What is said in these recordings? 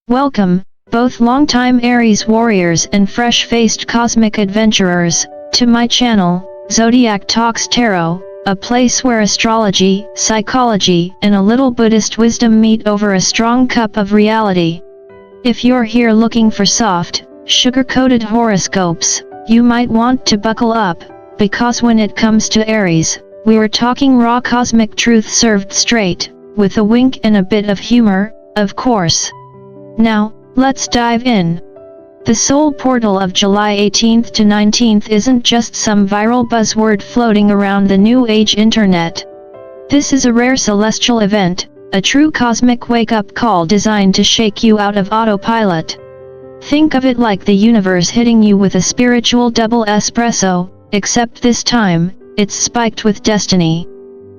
Welcome, both longtime Aries warriors and fresh-faced cosmic adventurers, to my channel, Zodiac Talks Tarot, a place where astrology, psychology, and a little Buddhist wisdom meet over a strong cup of reality. If you're here looking for soft, sugar-coated horoscopes, you might want to buckle up, because when it comes to Aries, we're talking raw cosmic truth served straight, with a wink and a bit of humor, of course. Now, let's dive in. The soul portal of July 18th to 19th isn't just some viral buzzword floating around the new age internet. This is a rare celestial event, a true cosmic wake-up call designed to shake you out of autopilot. Think of it like the universe hitting you with a spiritual double espresso, except this time, it's spiked with destiny.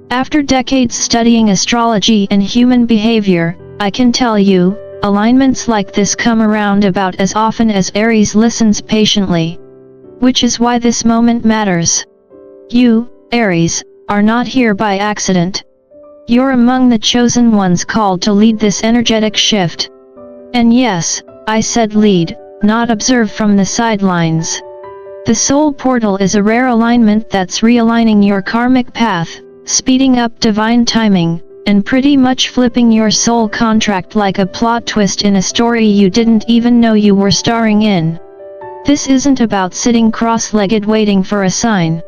After decades studying astrology and human behavior, I can tell you, alignments like this come around about as often as Aries listens patiently. Which is why this moment matters. You, Aries, are not here by accident. You're among the chosen ones called to lead this energetic shift. And yes, I said lead, not observe from the sidelines. The soul portal is a rare alignment that's realigning your karmic path, speeding up divine timing, and pretty much flipping your soul contract like a plot twist in a story you didn't even know you were starring in. This isn't about sitting cross-legged waiting for a sign.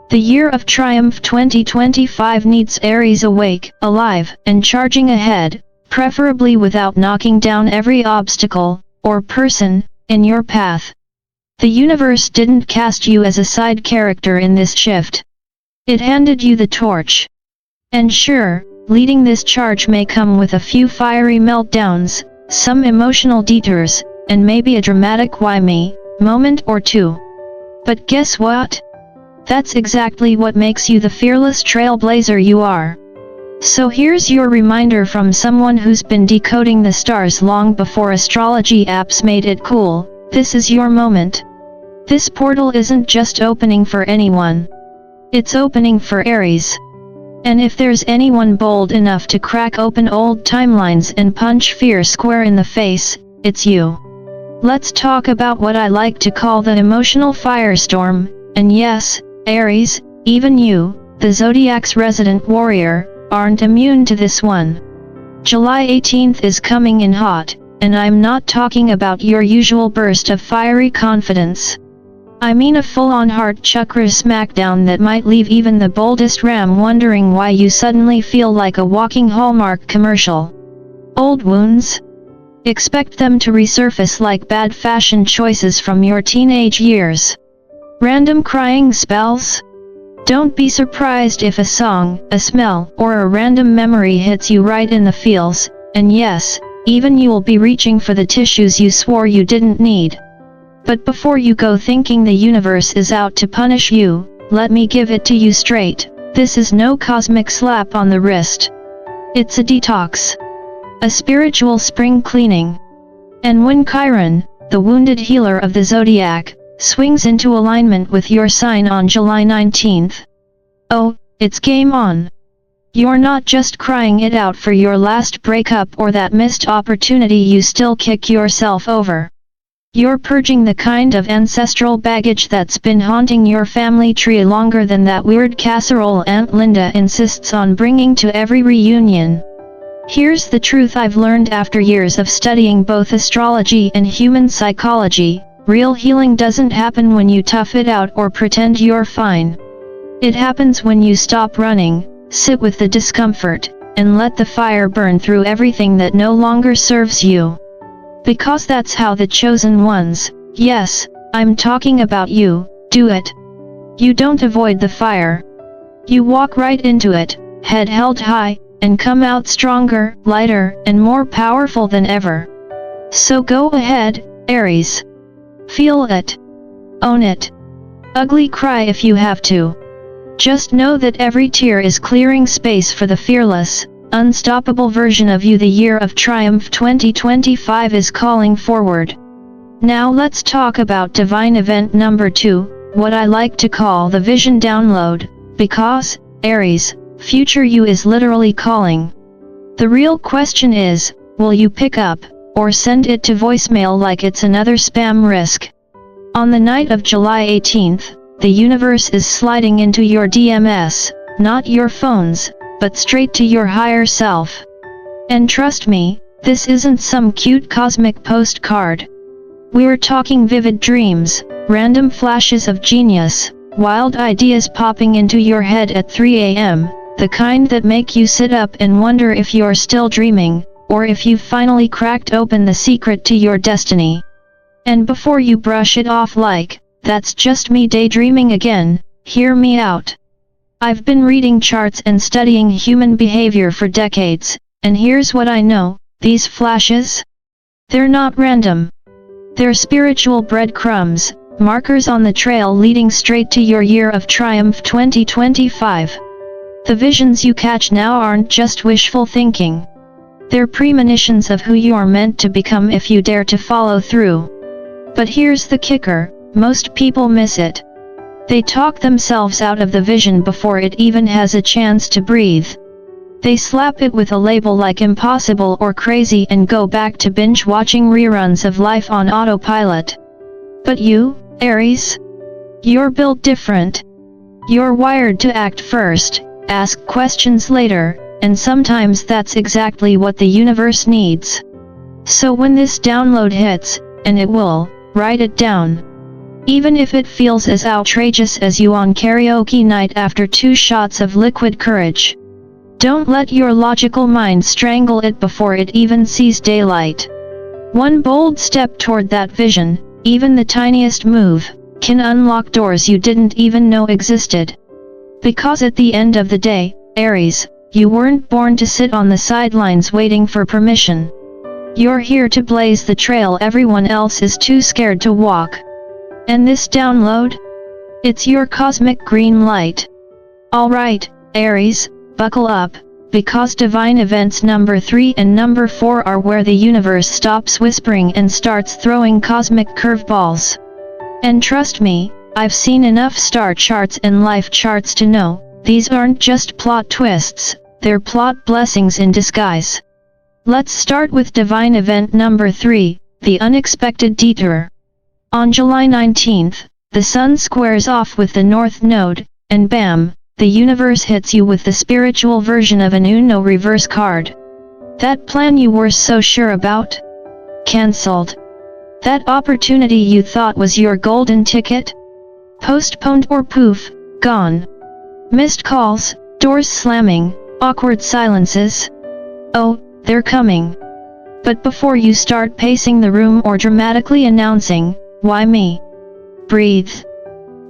The year of triumph 2025 needs Aries awake, alive, and charging ahead, preferably without knocking down every obstacle, or person, in your path. The universe didn't cast you as a side character in this shift. It handed you the torch. And sure, leading this charge may come with a few fiery meltdowns, some emotional detours, and maybe a dramatic why me moment or two. But guess what? That's exactly what makes you the fearless trailblazer you are. So here's your reminder from someone who's been decoding the stars long before astrology apps made it cool. This is your moment. This portal isn't just opening for anyone. It's opening for Aries. And if there's anyone bold enough to crack open old timelines and punch fear square in the face, it's you. Let's talk about what I like to call the emotional firestorm, and yes, Aries, even you, the Zodiac's resident warrior, aren't immune to this one. July 18th is coming in hot, and I'm not talking about your usual burst of fiery confidence. I mean a full-on heart chakra smackdown that might leave even the boldest ram wondering why you suddenly feel like a walking Hallmark commercial. Old wounds? Expect them to resurface like bad fashion choices from your teenage years. Random crying spells? Don't be surprised if a song, a smell, or a random memory hits you right in the feels, and yes, even you'll be reaching for the tissues you swore you didn't need. But before you go thinking the universe is out to punish you, let me give it to you straight, this is no cosmic slap on the wrist. It's a detox. A spiritual spring cleaning. And when Chiron, the wounded healer of the Zodiac, swings into alignment with your sign on July 19th. Oh, it's game on. You're not just crying it out for your last breakup or that missed opportunity you still kick yourself over. You're purging the kind of ancestral baggage that's been haunting your family tree longer than that weird casserole Aunt Linda insists on bringing to every reunion. Here's the truth I've learned after years of studying both astrology and human psychology: real healing doesn't happen when you tough it out or pretend you're fine. It happens when you stop running, sit with the discomfort, and let the fire burn through everything that no longer serves you. Because that's how the chosen ones, yes, I'm talking about you, do it. You don't avoid the fire. You walk right into it, head held high, and come out stronger, lighter, and more powerful than ever. So go ahead, Aries. Feel it. Own it. Ugly cry if you have to. Just know that every tear is clearing space for the fearless, unstoppable version of you the year of triumph 2025 is calling forward. Now let's talk about divine event number 2, what I like to call the vision download, because, Aries, future you is literally calling. The real question is, will you pick up, or send it to voicemail like it's another spam risk. On the night of July 18th, the universe is sliding into your DMS, not your phones, but straight to your higher self. And trust me, this isn't some cute cosmic postcard. We're talking vivid dreams, random flashes of genius, wild ideas popping into your head at 3 a.m., the kind that make you sit up and wonder if you're still dreaming, or if you've finally cracked open the secret to your destiny. And before you brush it off like, "That's just me daydreaming again," hear me out. I've been reading charts and studying human behavior for decades, and here's what I know: these flashes? They're not random. They're spiritual breadcrumbs, markers on the trail leading straight to your year of triumph 2025. The visions you catch now aren't just wishful thinking. They're premonitions of who you're meant to become if you dare to follow through. But here's the kicker: most people miss it. They talk themselves out of the vision before it even has a chance to breathe. They slap it with a label like impossible or crazy and go back to binge watching reruns of life on autopilot. But you, Aries? You're built different. You're wired to act first, ask questions later, and sometimes that's exactly what the universe needs. So when this download hits, and it will, write it down. Even if it feels as outrageous as you on karaoke night after 2 shots of liquid courage. Don't let your logical mind strangle it before it even sees daylight. One bold step toward that vision, even the tiniest move, can unlock doors you didn't even know existed. Because at the end of the day, Aries, you weren't born to sit on the sidelines waiting for permission. You're here to blaze the trail everyone else is too scared to walk. And this download? It's your cosmic green light. Alright, Aries, buckle up, because divine events number 3 and number 4 are where the universe stops whispering and starts throwing cosmic curveballs. And trust me, I've seen enough star charts and life charts to know, these aren't just plot twists, they're plot blessings in disguise. Let's start with divine event number 3, the unexpected detour. On July 19th, the Sun squares off with the North Node, and bam, the universe hits you with the spiritual version of an Uno reverse card. That plan you were so sure about? Cancelled. That opportunity you thought was your golden ticket? Postponed or poof, gone. Missed calls, doors slamming, awkward silences. Oh, they're coming. But before you start pacing the room or dramatically announcing, "Why me?" breathe.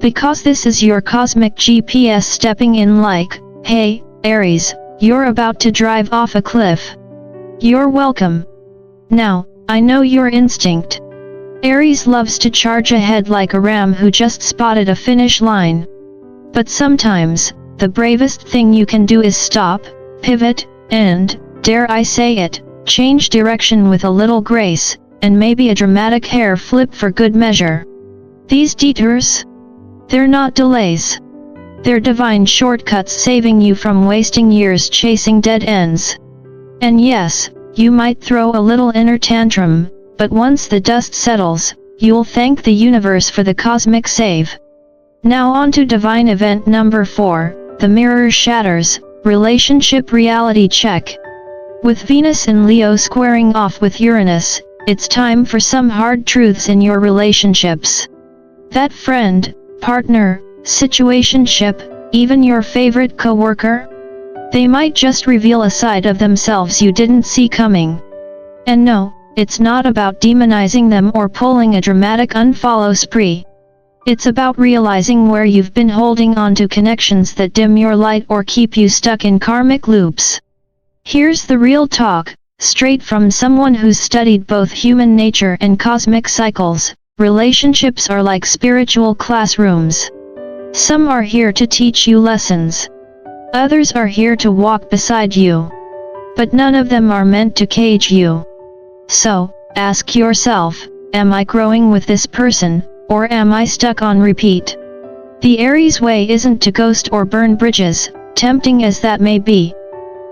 Because this is your cosmic GPS stepping in like, "Hey, Aries, you're about to drive off a cliff. You're welcome." Now, I know your instinct. Aries loves to charge ahead like a ram who just spotted a finish line. But sometimes, the bravest thing you can do is stop, pivot, and, dare I say it, change direction with a little grace, and maybe a dramatic hair flip for good measure. These detours? They're not delays. They're divine shortcuts saving you from wasting years chasing dead ends. And yes, you might throw a little inner tantrum, but once the dust settles, you'll thank the universe for the cosmic save. Now on to divine event number 4, the mirror shatters, relationship reality check. With Venus in Leo squaring off with Uranus, it's time for some hard truths in your relationships. That friend, partner, situationship, even your favorite coworker? They might just reveal a side of themselves you didn't see coming. And no, it's not about demonizing them or pulling a dramatic unfollow spree. It's about realizing where you've been holding on to connections that dim your light or keep you stuck in karmic loops. Here's the real talk, straight from someone who's studied both human nature and cosmic cycles. Relationships are like spiritual classrooms. Some are here to teach you lessons. Others are here to walk beside you. But none of them are meant to cage you. So, ask yourself, am I growing with this person, or am I stuck on repeat? The Aries way isn't to ghost or burn bridges, tempting as that may be.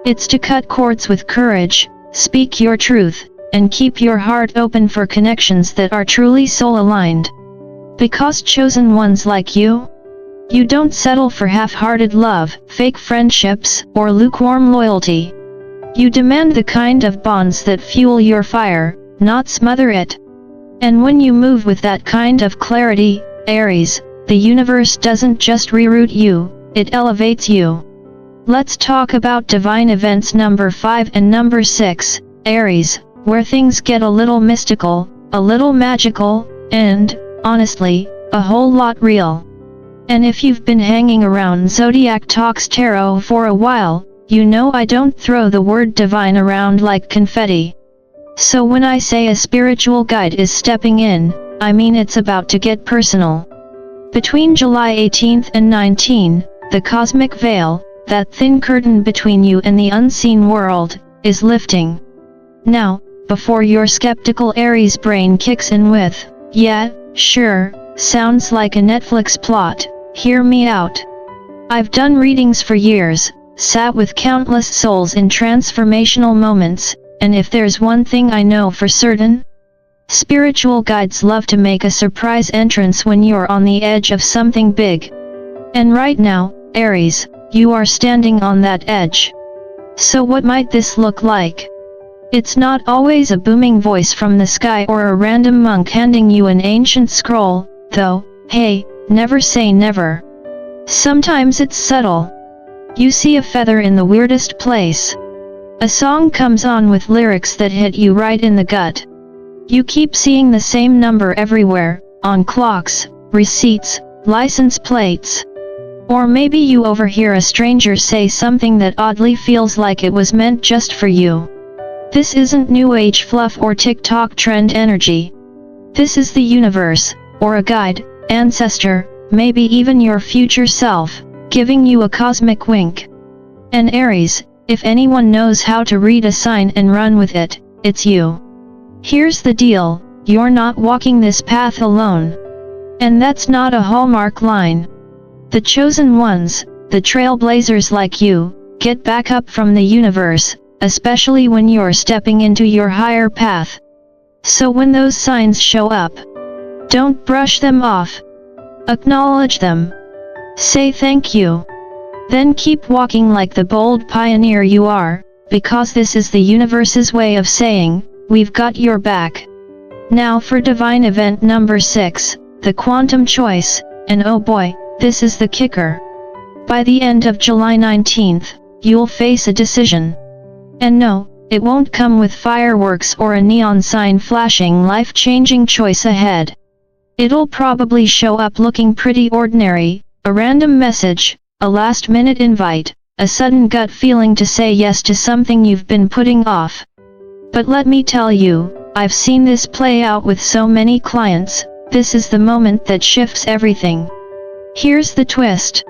It's to cut cords with courage, speak your truth, and keep your heart open for connections that are truly soul-aligned. Because chosen ones like you don't settle for half-hearted love, fake friendships, or lukewarm loyalty. You demand the kind of bonds that fuel your fire, not smother it. And when you move with that kind of clarity, Aries, the universe doesn't just reroute you, it elevates you. Let's talk about divine events number 5 and number 6, Aries, where things get a little mystical, a little magical, and, honestly, a whole lot real. And if you've been hanging around Zodiac Talks Tarot for a while, you know I don't throw the word divine around like confetti. So when I say a spiritual guide is stepping in, I mean it's about to get personal. Between July 18th and 19, the cosmic veil, that thin curtain between you and the unseen world, is lifting. Now, before your skeptical Aries brain kicks in with, "Yeah, sure, sounds like a Netflix plot," hear me out. I've done readings for years, sat with countless souls in transformational moments, and if there's one thing I know for certain, spiritual guides love to make a surprise entrance when you're on the edge of something big. And right now, Aries, you are standing on that edge. So what might this look like? It's not always a booming voice from the sky or a random monk handing you an ancient scroll, though, hey, never say never. Sometimes it's subtle. You see a feather in the weirdest place. A song comes on with lyrics that hit you right in the gut. You keep seeing the same number everywhere, on clocks, receipts, license plates. Or maybe you overhear a stranger say something that oddly feels like it was meant just for you. This isn't new age fluff or TikTok trend energy. This is the universe, or a guide, ancestor, maybe even your future self, giving you a cosmic wink. And Aries, if anyone knows how to read a sign and run with it, it's you. Here's the deal, you're not walking this path alone. And that's not a Hallmark line. The chosen ones, the trailblazers like you, get back up from the universe, especially when you're stepping into your higher path. So when those signs show up, don't brush them off. Acknowledge them. Say thank you. Then keep walking like the bold pioneer you are, because this is the universe's way of saying, we've got your back. Now for divine event number 6, the quantum choice, and oh boy, this is the kicker. By the end of July 19th, you'll face a decision. And no, it won't come with fireworks or a neon sign flashing life-changing choice ahead. It'll probably show up looking pretty ordinary, a random message, a last-minute invite, a sudden gut feeling to say yes to something you've been putting off. But let me tell you, I've seen this play out with so many clients, this is the moment that shifts everything. Here's the twist.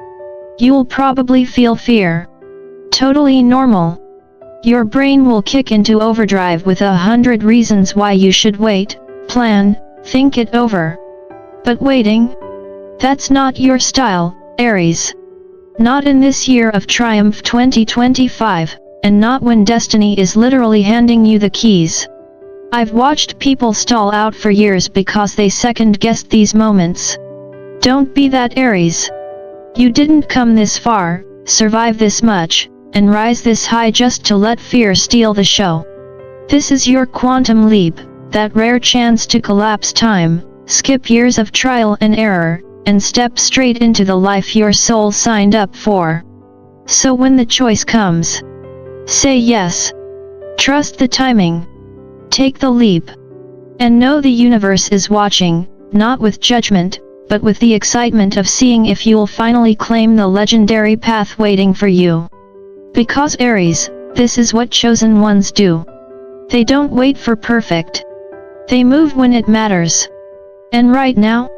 You'll probably feel fear. Totally normal. Your brain will kick into overdrive with 100 reasons why you should wait, plan, think it over. But waiting? That's not your style, Aries. Not in this year of triumph 2025, and not when destiny is literally handing you the keys. I've watched people stall out for years because they second-guessed these moments. Don't be that Aries. You didn't come this far, survive this much, and rise this high just to let fear steal the show. This is your quantum leap, that rare chance to collapse time, skip years of trial and error, and step straight into the life your soul signed up for. So when the choice comes, say yes. Trust the timing. Take the leap. And know the universe is watching, not with judgment, but with the excitement of seeing if you'll finally claim the legendary path waiting for you. Because Aries, this is what chosen ones do. They don't wait for perfect. They move when it matters. And right now,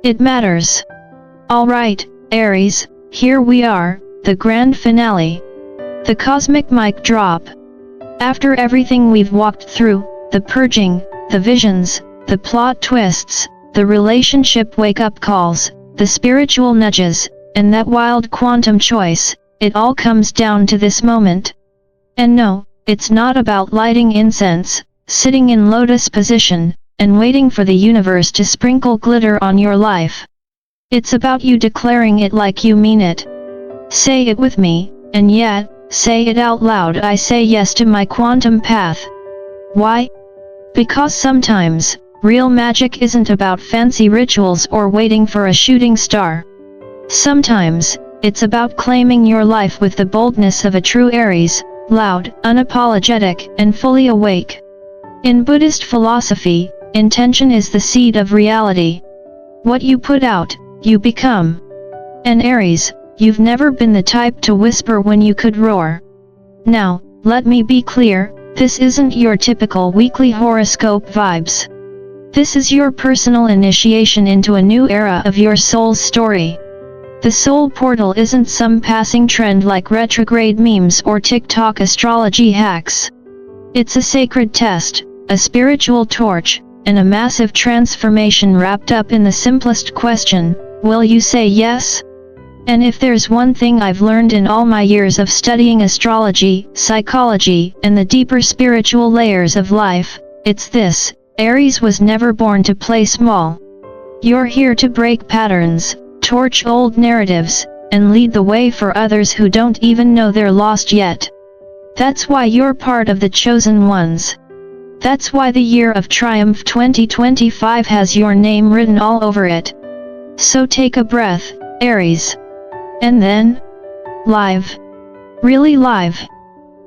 it matters. Alright, Aries, here we are, the grand finale. The cosmic mic drop. After everything we've walked through, the purging, the visions, the plot twists, the relationship wake-up calls, the spiritual nudges, and that wild quantum choice, it all comes down to this moment. And no, it's not about lighting incense, sitting in lotus position, and waiting for the universe to sprinkle glitter on your life. It's about you declaring it like you mean it. Say it with me, and yet, say it out loud. I say yes to my quantum path. Why? Because sometimes, real magic isn't about fancy rituals or waiting for a shooting star. Sometimes, it's about claiming your life with the boldness of a true Aries, loud, unapologetic, and fully awake. In Buddhist philosophy, intention is the seed of reality. What you put out, you become. And Aries, you've never been the type to whisper when you could roar. Now, let me be clear, this isn't your typical weekly horoscope vibes. This is your personal initiation into a new era of your soul's story. The soul portal isn't some passing trend like retrograde memes or TikTok astrology hacks. It's a sacred test, a spiritual torch, and a massive transformation wrapped up in the simplest question, will you say yes? And if there's one thing I've learned in all my years of studying astrology, psychology, and the deeper spiritual layers of life, it's this: Aries was never born to play small. You're here to break patterns, torch old narratives, and lead the way for others who don't even know they're lost yet. That's why you're part of the chosen ones. That's why the year of triumph 2025 has your name written all over it. So take a breath, Aries. And then, live. Really live.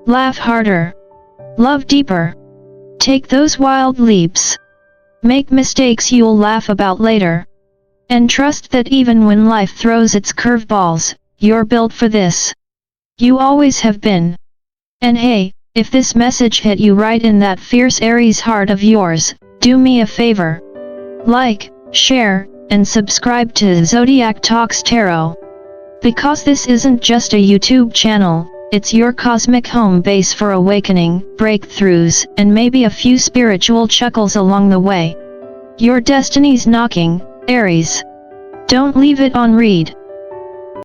Laugh harder. Love deeper. Take those wild leaps. Make mistakes you'll laugh about later. And trust that even when life throws its curveballs, you're built for this. You always have been. And hey, if this message hit you right in that fierce Aries heart of yours, do me a favor. Like, share, and subscribe to Zodiac Talks Tarot. Because this isn't just a YouTube channel, it's your cosmic home base for awakening, breakthroughs, and maybe a few spiritual chuckles along the way. Your destiny's knocking, Aries. Don't leave it on read.